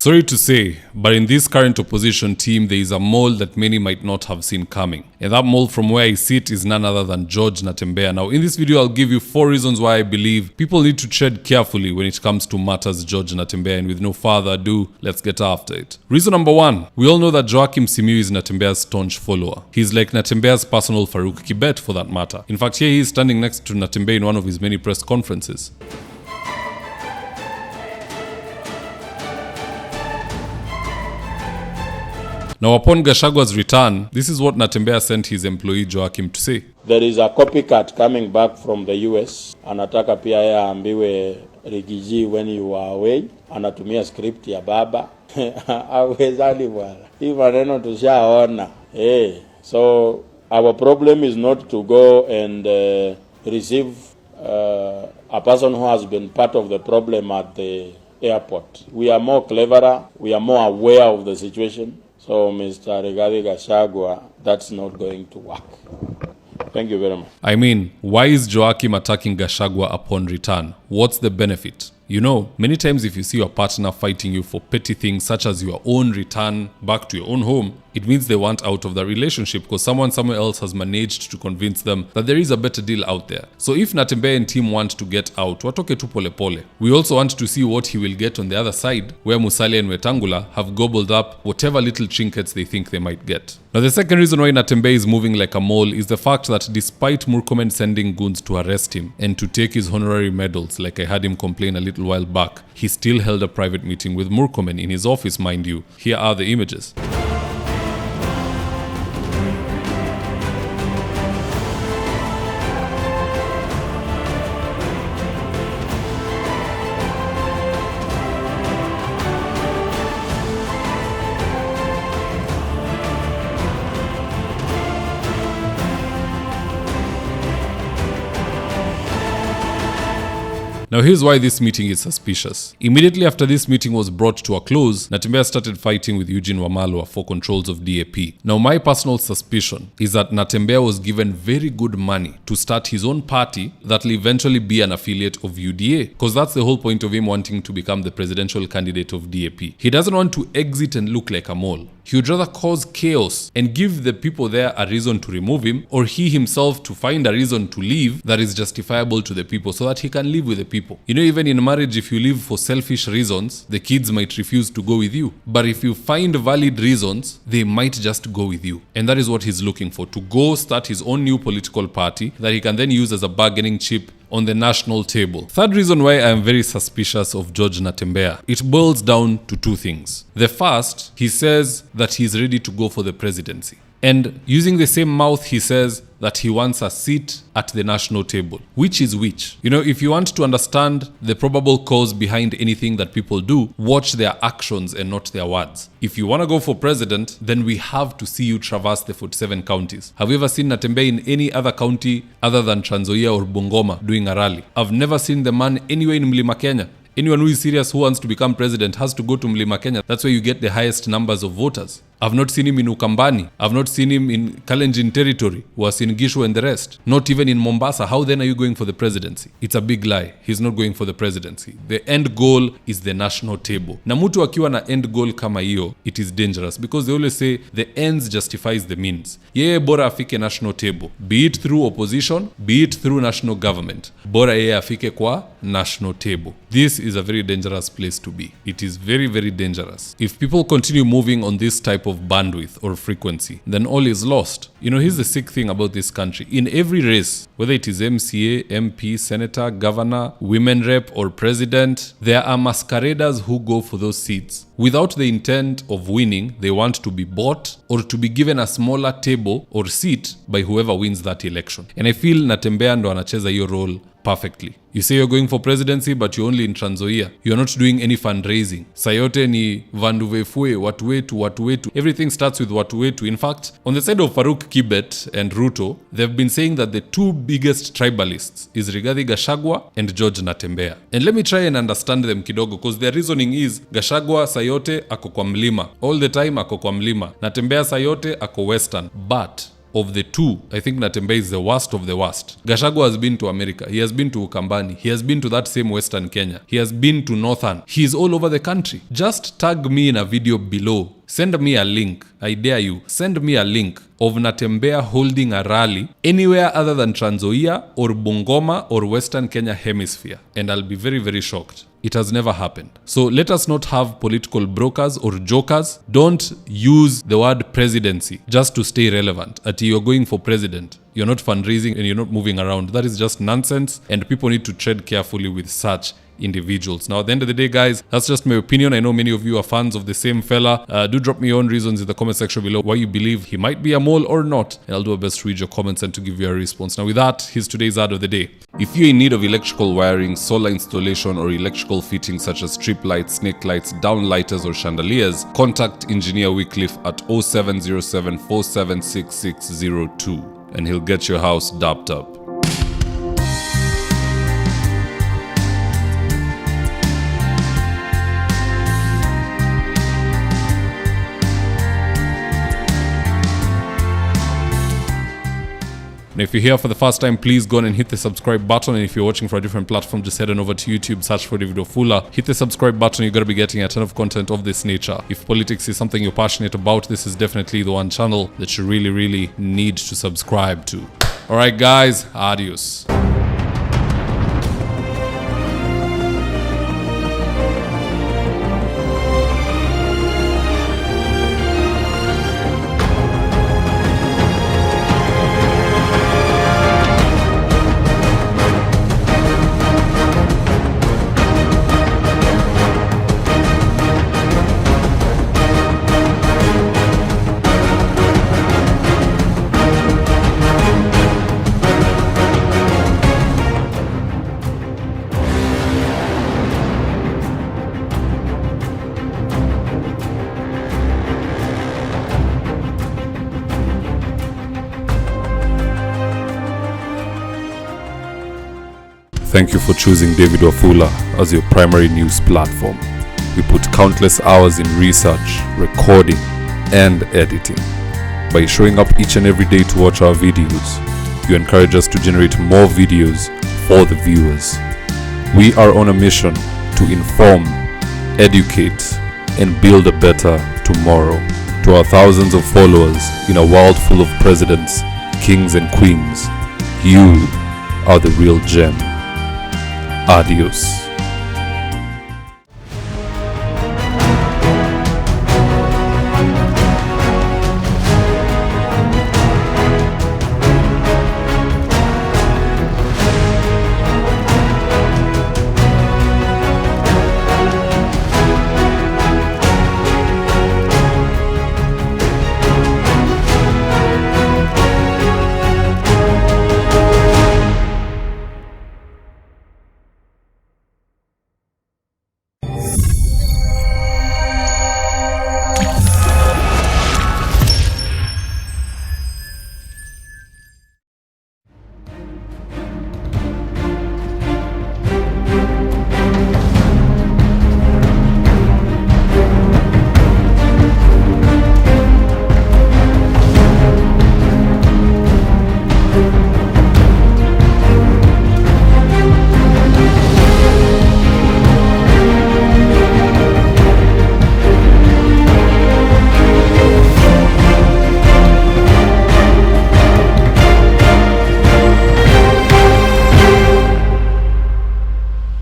Sorry to say, but in this current opposition team, there is a mole that many might not have seen coming. And that mole from where I sit is none other than George Natembeya. Now, in this video, I'll give you 4 reasons why I believe people need to tread carefully when it comes to matters George Natembeya. And with no further ado, let's get after it. Reason number 1, we all know that Joachim Simiyu is Natembeya's staunch follower. He's like Natembeya's personal Farouk Kibet for that matter. In fact, here he is standing next to Natembeya in one of his many press conferences. Now, upon Gachagua's return, this is what Natembeya sent his employee Joachim to say. There is a copycat coming back from the US. Anataka pia ya ambiwe Rigiji when you are away. Anatumia script ya baba. Awezali bwana. Hii maneno tushaona. So our problem is not to go and receive a person who has been part of the problem at the airport. We are more cleverer. We are more aware of the situation. So, Mr. Gachagua, that's not going to work. Thank you very much. I mean, why is Joachim attacking Gachagua upon return? What's the benefit? You know, many times if you see your partner fighting you for petty things such as your own return back to your own home, it means they want out of the relationship because someone somewhere else has managed to convince them that there is a better deal out there. So if Natembeya and team want to get out, watoke tu pole pole. We also want to see what he will get on the other side, where Musalia and Wetangula have gobbled up whatever little trinkets they think they might get. Now, the second reason why Natembeya is moving like a mole is the fact that despite Murkomen sending goons to arrest him and to take his honorary medals, like I had him complain a little while back, he still held a private meeting with Murkomen in his office, mind you. Here are the images. Now, here's why this meeting is suspicious. Immediately after this meeting was brought to a close, Natembeya started fighting with Eugene Wamalwa for controls of DAP. Now, my personal suspicion is that Natembeya was given very good money to start his own party that will eventually be an affiliate of UDA, because that's the whole point of him wanting to become the presidential candidate of DAP. He doesn't want to exit and look like a mole. He would rather cause chaos and give the people there a reason to remove him, or he himself to find a reason to leave that is justifiable to the people so that he can live with the people. You know, even in marriage, if you live for selfish reasons, the kids might refuse to go with you. But if you find valid reasons, they might just go with you. And that is what he's looking for, to go start his own new political party that he can then use as a bargaining chip on the national table. Third reason why I am very suspicious of George Natembeya, it boils down to 2 things. The first, he says that he's ready to go for the presidency. And using the same mouth, he says that he wants a seat at the national table. Which is which? You know, if you want to understand the probable cause behind anything that people do, watch their actions and not their words. If you want to go for president, then we have to see you traverse the 47 counties. Have you ever seen Natembeya in any other county other than Trans Nzoia or Bungoma doing a rally? I've never seen the man anywhere in Mlima Kenya. Anyone who is serious who wants to become president has to go to Mlima Kenya. That's where you get the highest numbers of voters. I've not seen him in Ukambani. I've not seen him in Kalenjin territory, Uasin Gishu and the rest. Not even in Mombasa. How then are you going for the presidency? It's a big lie. He's not going for the presidency. The end goal is the national table. Na mtu akiwa na end goal kama hiyo, it is dangerous because they always say the ends justifies the means. Yeye bora afike national table. Be it through opposition, be it through national government. Bora yeye afike kwa national table. This is a very dangerous place to be. It is very, very dangerous. If people continue moving on this type of bandwidth or frequency, then all is lost. You know, here's the sick thing about this country. In every race, whether it is MCA, MP, senator, governor, women rep, or president, there are masqueraders who go for those seats. Without the intent of winning, they want to be bought or to be given a smaller table or seat by whoever wins that election. And I feel Natembeya ndo anacheza hiyo role perfectly. You say you're going for presidency, but you're only in Trans Nzoia. You're not doing any fundraising. Sayote ni vanduvefue, watu wetu. Everything starts with watu wetu. In fact, on the side of Farouk Kibet and Ruto, they've been saying that the 2 biggest tribalists is Rigathi Gachagua and George Natembeya. And let me try and understand them kidogo, because their reasoning is Gachagua Sayote ako kwa mlima. All the time ako kwa mlima. Natembeya Sayote ako western. But of the two, I think Natembeya is the worst of the worst. Gachagua has been to America. He has been to Ukambani. He has been to that same Western Kenya. He has been to Northern. He is all over the country. Just tag me in a video below. Send me a link. I dare you. Send me a link of Natembeya holding a rally anywhere other than Trans Nzoia or Bungoma or Western Kenya hemisphere. And I'll be very, very shocked. It has never happened. So let us not have political brokers or jokers. Don't use the word presidency just to stay relevant. At you're going for president, you're not fundraising and you're not moving around. That is just nonsense, and people need to tread carefully with such individuals. Now, at the end of the day, guys, that's just my opinion. I know many of you are fans of the same fella. Do drop me your own reasons in the comment section below why you believe he might be a mole or not, and I'll do my best to read your comments and to give you a response. Now, with that, here's today's ad of the day. If you're in need of electrical wiring, solar installation, or electrical fittings such as strip lights, snake lights, downlighters, or chandeliers, contact Engineer Wycliffe at 0707 476602 and he'll get your house dapped up. Now, if you're here for the first time, please go on and hit the subscribe button. And if you're watching for a different platform, just head on over to YouTube, search for David Wafula. Hit the subscribe button. You're going to be getting a ton of content of this nature. If politics is something you're passionate about, this is definitely the one channel that you really, really need to subscribe to. All right, guys, adios. Thank you for choosing David Wafula as your primary news platform. We put countless hours in research, recording, and editing. By showing up each and every day to watch our videos, you encourage us to generate more videos for the viewers. We are on a mission to inform, educate, and build a better tomorrow. To our thousands of followers in a world full of presidents, kings, and queens, you are the real gem. Adios.